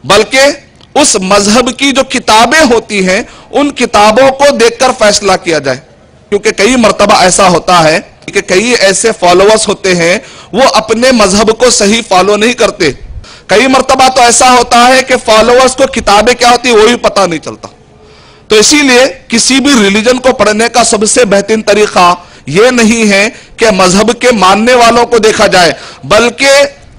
बल्कि उस मजहब की जो किताबें होती हैं उन किताबों को देखकर फैसला किया जाए। क्योंकि कई मर्तबा ऐसा होता है कि कई ऐसे फॉलोअर्स होते हैं वो अपने मजहब को सही फॉलो नहीं करते। कई मर्तबा तो ऐसा होता है कि फॉलोअर्स को किताबें क्या होती है वो भी पता नहीं चलता। तो इसीलिए किसी भी रिलीजन को पढ़ने का सबसे बेहतरीन तरीका यह नहीं है कि मजहब के मानने वालों को देखा जाए, बल्कि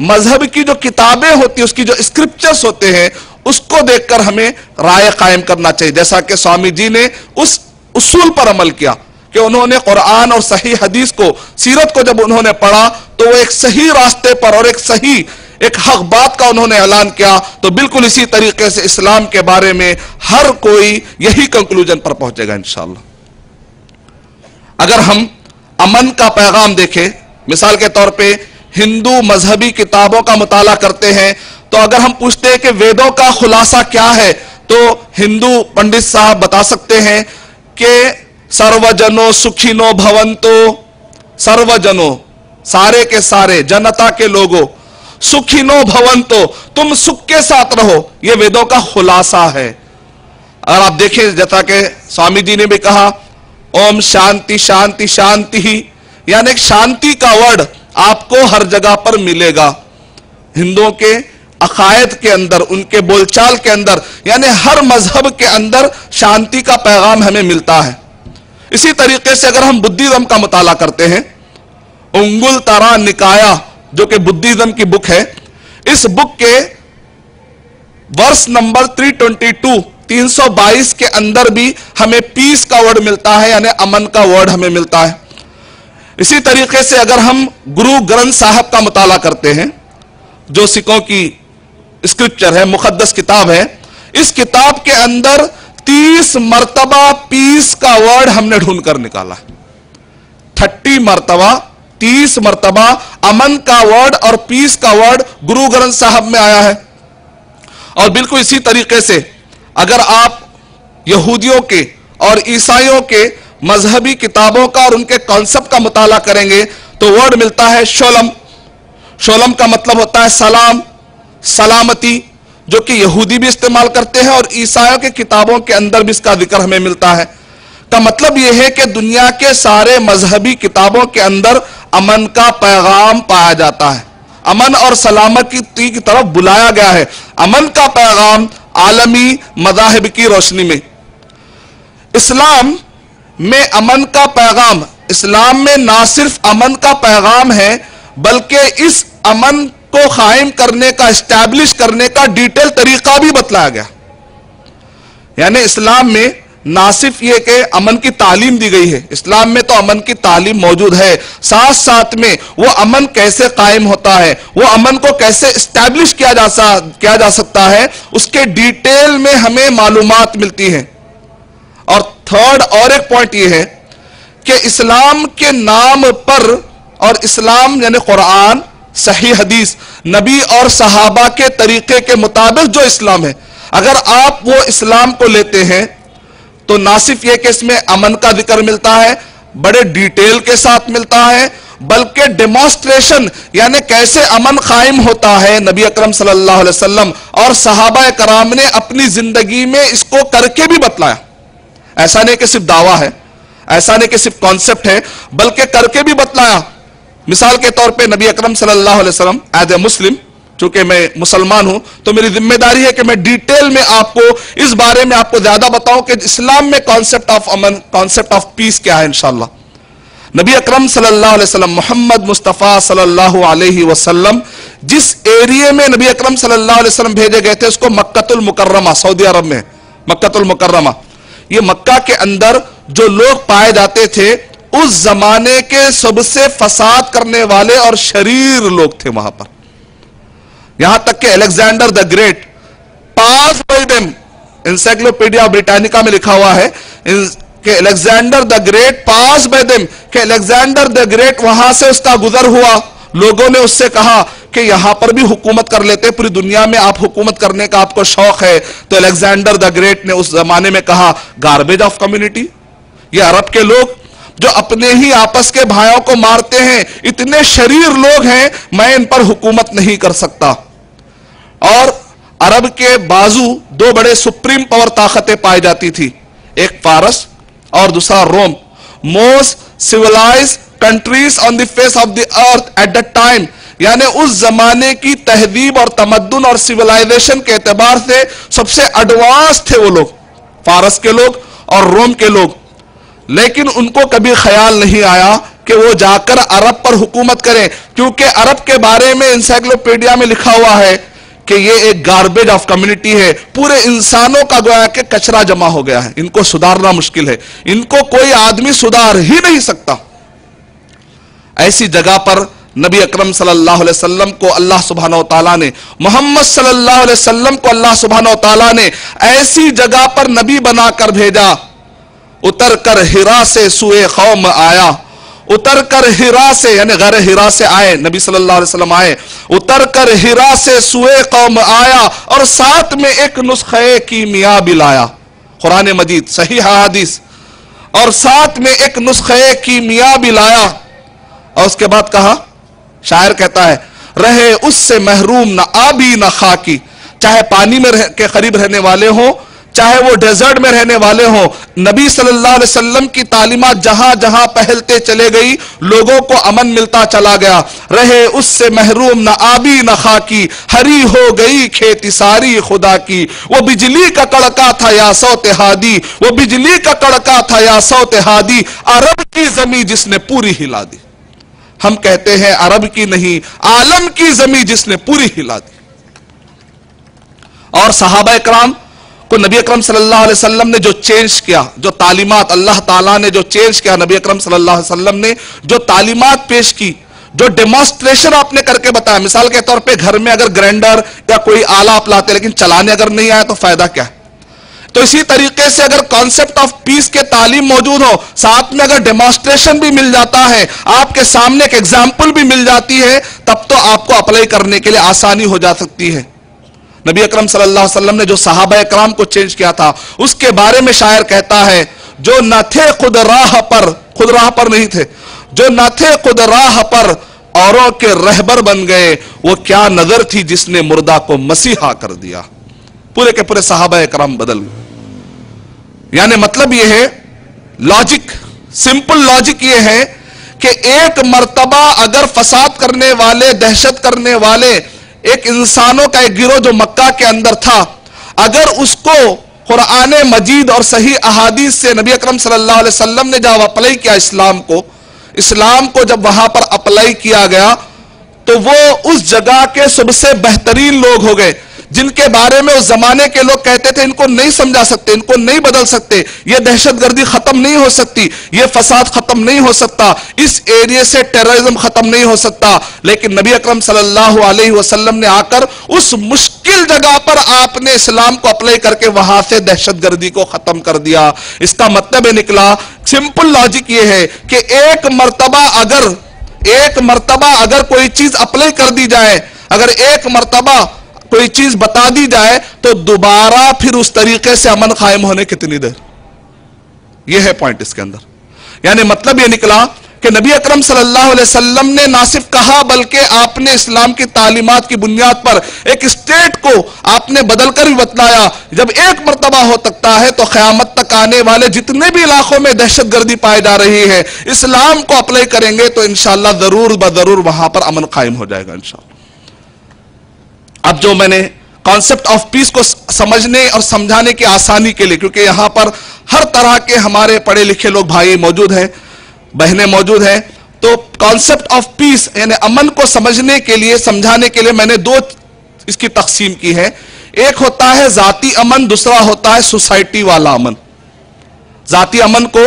मजहब की जो किताबें होती है, उसकी जो स्क्रिप्चर्स होते हैं, उसको देखकर हमें राय कायम करना चाहिए। जैसा कि स्वामी जी ने उस उसूल पर अमल किया कि उन्होंने कुरान और सही हदीस को, सीरत को जब उन्होंने पढ़ा तो वो एक सही रास्ते पर और एक हक बात का उन्होंने ऐलान किया। तो बिल्कुल इसी तरीके से इस्लाम के बारे में हर कोई यही कंक्लूजन पर पहुंचेगा इंशाअल्लाह। अगर हम अमन का पैगाम देखें, मिसाल के तौर पे हिंदू मजहबी किताबों का मुताला करते हैं, तो अगर हम पूछते हैं कि वेदों का खुलासा क्या है, तो हिंदू पंडित साहब बता सकते हैं कि सर्वजनो सुखिनो भवंतो, सर्वजनो सारे के सारे, जनता के लोगों, सुखिनो भवंतो तुम सुख के साथ रहो, यह वेदों का खुलासा है। अगर आप देखें, जैसा कि स्वामी जी ने भी कहा, ओम शांति शांति शांति ही, यानी शांति का वर्ड आपको हर जगह पर मिलेगा। हिंदुओं के अकायद के अंदर, उनके बोलचाल के अंदर, यानी हर मजहब के अंदर शांति का पैगाम हमें मिलता है। इसी तरीके से अगर हम बुद्धिज्म का मुताला करते हैं, उंगुल तारा निकाया जो कि बुद्धिज्म की बुक है, इस बुक के वर्स नंबर 322 के अंदर भी हमें पीस का वर्ड मिलता है, यानी अमन का वर्ड हमें मिलता है। इसी तरीके से अगर हम गुरु ग्रंथ साहब का मुताला करते हैं, जो सिखों की स्क्रिप्चर है, मुकद्दस किताब है, इस किताब के अंदर 30 मर्तबा पीस का वर्ड हमने ढूंढ कर निकाला है। 30 मर्तबा, 30 मर्तबा अमन का वर्ड और पीस का वर्ड गुरु ग्रंथ साहब में आया है। और बिल्कुल इसी तरीके से अगर आप यहूदियों के और ईसाइयों के मजहबी किताबों का और उनके कॉन्सेप्ट का मुताला करेंगे तो वर्ड मिलता है शोलम। शोलम का मतलब होता है सलाम, सलामती, जो कि यहूदी भी इस्तेमाल करते हैं और ईसाइयों के किताबों के अंदर भी इसका जिक्र हमें मिलता है। का मतलब यह है कि दुनिया के सारे मजहबी किताबों के अंदर अमन का पैगाम पाया जाता है, अमन और सलामती की तरफ बुलाया गया है। अमन का पैगाम आलमी मज़ाहिब की रोशनी में, इस्लाम में अमन का पैगाम, इस्लाम में ना सिर्फ अमन का पैगाम है बल्कि इस अमन को कायम करने का, एस्टैब्लिश करने का डिटेल तरीका भी बतलाया गया। यानी इस्लाम में ना सिर्फ ये कि अमन की तालीम दी गई है, इस्लाम में तो अमन की तालीम मौजूद है, साथ साथ में वो अमन कैसे कायम होता है, वो अमन को कैसे एस्टैब्लिश किया जा सकता है, उसके डिटेल में हमें मालूमात मिलती है। और थर्ड और एक पॉइंट ये है कि इस्लाम के नाम पर, और इस्लाम यानी कुरान, सही हदीस, नबी और सहाबा के तरीके के मुताबिक जो इस्लाम है, अगर आप वो इस्लाम को लेते हैं तो ना सिर्फ ये कि इसमें अमन का जिक्र मिलता है, बड़े डिटेल के साथ मिलता है, बल्कि डेमोन्स्ट्रेशन यानी कैसे अमन कायम होता है, नबी अकरम सल्लल्लाहु अलैहि वसल्लम और सहाबा कराम ने अपनी जिंदगी में इसको करके भी बतलाया। ऐसा नहीं कि सिर्फ दावा है, ऐसा नहीं कि सिर्फ कॉन्सेप्ट है, बल्कि करके भी बतलाया। मिसाल के तौर पे नबी अकरम सल्लल्लाहु अलैहि वसल्लम, एज ए मुस्लिम, चूंकि मैं मुसलमान हूं तो मेरी जिम्मेदारी है कि मैं डिटेल में आपको इस बारे में आपको ज्यादा बताऊं कि इस्लाम में concept of Aman, concept of peace क्या है। इंशाअल्लाह नबी अकरम सल्लल्लाहु अलैहि वसल्लम, मोहम्मद मुस्तफा सल्लल्लाहु अलैहि वसल्लम, जिस एरिया में नबी अकरम सल्लल्लाहु अलैहि वसल्लम भेजे गए थे उसको मक्कतुल मुकर्रमा, सऊदी अरब में मक्कतुल मुकर्रमा, ये मक्का के अंदर जो लोग पाए जाते थे उस जमाने के सबसे फसाद करने वाले और शरीर लोग थे वहां पर। यहां तक कि Alexander the great, pass bye them, encyclopedia Britannica में लिखा हुआ है कि Alexander the great pass bye them, कि अलेक्जेंडर द ग्रेट वहां से उसका गुजर हुआ, लोगों ने उससे कहा कि यहां पर भी हुकूमत कर लेते, पूरी दुनिया में आप हुकूमत करने का आपको शौक है। तो अलेक्जेंडर द ग्रेट ने उस जमाने में कहा, गार्बेज ऑफ कम्युनिटी, ये अरब के लोग जो अपने ही आपस के भाइयों को मारते हैं, इतने शरीर लोग हैं, मैं इन पर हुकूमत नहीं कर सकता। और अरब के बाजू दो बड़े सुप्रीम पावर ताकतें पाई जाती थी, एक फारस और दूसरा Rome. Most civilised countries on the face of the earth at the time, यानी उस जमाने की तहजीब और तमद्दुन और सिविलाइजेशन के एतबार से सबसे एडवांस थे वो लोग, फारस के लोग और रोम के लोग। लेकिन उनको कभी ख्याल नहीं आया कि वो जाकर अरब पर हुकूमत करें, क्योंकि अरब के बारे में इंसाइक्लोपीडिया में लिखा हुआ है कि ये एक गार्बेज ऑफ कम्युनिटी है, पूरे इंसानों का गोया के कचरा जमा हो गया है, इनको सुधारना मुश्किल है, इनको कोई आदमी सुधार ही नहीं सकता। ऐसी जगह पर नबी अकरम सल्लल्लाहु अलैहि वसल्लम को अल्लाह सुब्हानहू व तआला ने, मोहम्मद सल्लल्लाहु अलैहि वसल्लम को अल्लाह सुब्हानहू व तआला ने ऐसी जगह पर नबी बनाकर भेजा। उतर कर हिरा से सुए कौम आया, उतर कर हिरा से यानी ग़र हिरा से आए, नबी सल्लल्लाहु अलैहि वसल्लम आए, उतर कर हिरा से सुए कौम आया और साथ में एक नुस्खे कीमिया भी लाया। कुरान मजीद सही हदीस, और साथ में एक नुस्खे कीमिया भी लाया। और उसके बाद कहा, शायर कहता है, रहे उससे महरूम न आबी न खाकी, चाहे पानी में के करीब रहने वाले हो, चाहे वो डेजर्ट में रहने वाले हो, नबी सल्लल्लाहु अलैहि वसल्लम की तालीमात जहां जहां पहलते चले गई, लोगों को अमन मिलता चला गया। रहे उससे महरूम न आबी न खाकी, हरी हो गई खेती सारी खुदा की, वो बिजली का कड़का था या सौत हादी, वो बिजली का कड़का था या सौत हादी, अरब की जमी जिसने पूरी हिला दी। हम कहते हैं अरब की नहीं, आलम की जमी जिसने पूरी हिला दी। और सहाबा इकराम को नबी अकरम सल्लल्लाहु अलैहि वसल्लम ने जो चेंज किया, जो तालीमात अल्लाह ताला ने जो चेंज किया, नबी अकरम सल्लल्लाहु अलैहि वसल्लम ने जो तालीमात पेश की, जो डेमोन्स्ट्रेशन आपने करके बताया, मिसाल के तौर पे घर में अगर ग्राइंडर या कोई आला आप लाते लेकिन चलाने अगर नहीं आया तो फायदा क्या है। तो इसी तरीके से अगर कॉन्सेप्ट ऑफ पीस के तालीम मौजूद हो, साथ में अगर डेमोन्स्ट्रेशन भी मिल जाता है, आपके सामने एक एग्जाम्पल भी मिल जाती है, तब तो आपको अप्लाई करने के लिए आसानी हो जा सकती है। नबी अकरम सल्लल्लाहु अलैहि वसल्लम ने जो सहाबा इकराम को चेंज किया था, उसके बारे में शायर कहता है, जो न थे खुद राह पर नहीं थे, जो न थे खुद राह पर औरों के रहबर बन गए, वो क्या नजर थी जिसने मुर्दा को मसीहा कर दिया। पूरे के पूरे सहाबा इकराम बदल गए। यानी मतलब यह है, लॉजिक, सिंपल लॉजिक यह है कि एक मर्तबा अगर फसाद करने वाले, दहशत करने वाले एक इंसानों का एक गिरोह जो मक्का के अंदर था, अगर उसको कुरान मजीद और सही अहादीस से नबी अकरम सल्लल्लाहु अलैहि वसल्लम ने जब अप्लाई किया इस्लाम को जब वहां पर अप्लाई किया गया, तो वो उस जगह के सबसे बेहतरीन लोग हो गए, जिनके बारे में उस जमाने के लोग कहते थे इनको नहीं समझा सकते, इनको नहीं बदल सकते, ये दहशतगर्दी खत्म नहीं हो सकती, ये फसाद खत्म नहीं हो सकता, इस एरिया से टेररिज्म खत्म नहीं हो सकता। लेकिन नबी अकरम सल्लल्लाहु अलैहि वसल्लम ने आकर उस मुश्किल जगह पर आपने इस्लाम को अप्लाई करके वहां से दहशतगर्दी को खत्म कर दिया। इसका मतलब ये निकला, सिंपल लॉजिक ये है कि एक मर्तबा अगर कोई चीज अप्लाई कर दी जाए, अगर एक मर्तबा कोई चीज बता दी जाए, तो दोबारा फिर उस तरीके से अमन कायम होने कितनी देर। यह है पॉइंट इसके अंदर। यानी मतलब यह निकला कि नबी अकरम सल्लल्लाहु अलैहि वसल्लम ने ना सिर्फ कहा, बल्कि आपने इस्लाम की तालीमात की बुनियाद पर एक स्टेट को आपने बदलकर भी बतलाया। जब एक मर्तबा हो सकता है, तो क़यामत तक आने वाले जितने भी इलाकों में दहशतगर्दी पाई जा रही है, इस्लाम को अप्लाई करेंगे तो इंशाअल्लाह जरूर बजरूर वहां पर अमन कायम हो जाएगा इंशाअल्लाह। अब जो मैंने कॉन्सेप्ट ऑफ पीस को समझने और समझाने की आसानी के लिए, क्योंकि यहां पर हर तरह के हमारे पढ़े लिखे लोग भाई मौजूद हैं, बहनें मौजूद हैं, तो कॉन्सेप्ट ऑफ पीस यानी अमन को समझने के लिए, समझाने के लिए मैंने दो इसकी तकसीम की है। एक होता है जाती अमन, दूसरा होता है सोसाइटी वाला अमन। जाती अमन को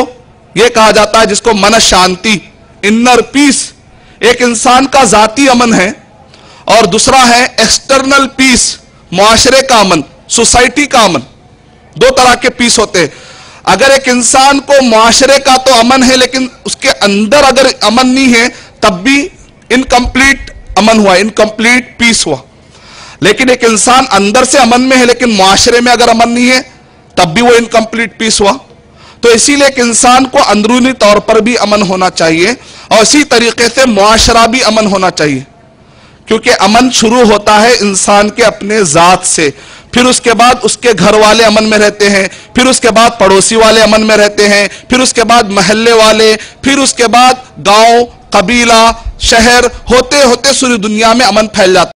यह कहा जाता है जिसको मन शांति, इनर पीस, एक इंसान का जाती अमन है, और दूसरा है एक्सटर्नल पीस, मुआशरे का अमन, सोसाइटी का अमन। दो तरह के पीस होते हैं। अगर एक इंसान को मुआशरे का तो अमन है, लेकिन उसके अंदर अगर अमन नहीं है, तब भी इनकम्प्लीट अमन हुआ, इनकम्प्लीट पीस हुआ। लेकिन एक इंसान अंदर से अमन में है, लेकिन मुआशरे में अगर अमन नहीं है, तब भी वो इनकम्प्लीट पीस हुआ। तो इसीलिए एक इंसान को अंदरूनी तौर पर भी अमन होना चाहिए, और इसी तरीके से मुआशरा भी अमन होना चाहिए, کیونکہ امن شروع ہوتا ہے انسان کے اپنے ذات سے، پھر اس کے بعد اس کے گھر والے امن میں رہتے ہیں، پھر اس کے بعد پڑوسی والے امن میں رہتے ہیں، پھر اس کے بعد محلے والے، پھر اس کے بعد گاؤں، قبیلہ، شہر، ہوتے ہوتے ساری دنیا میں امن پھیل جاتا ہے۔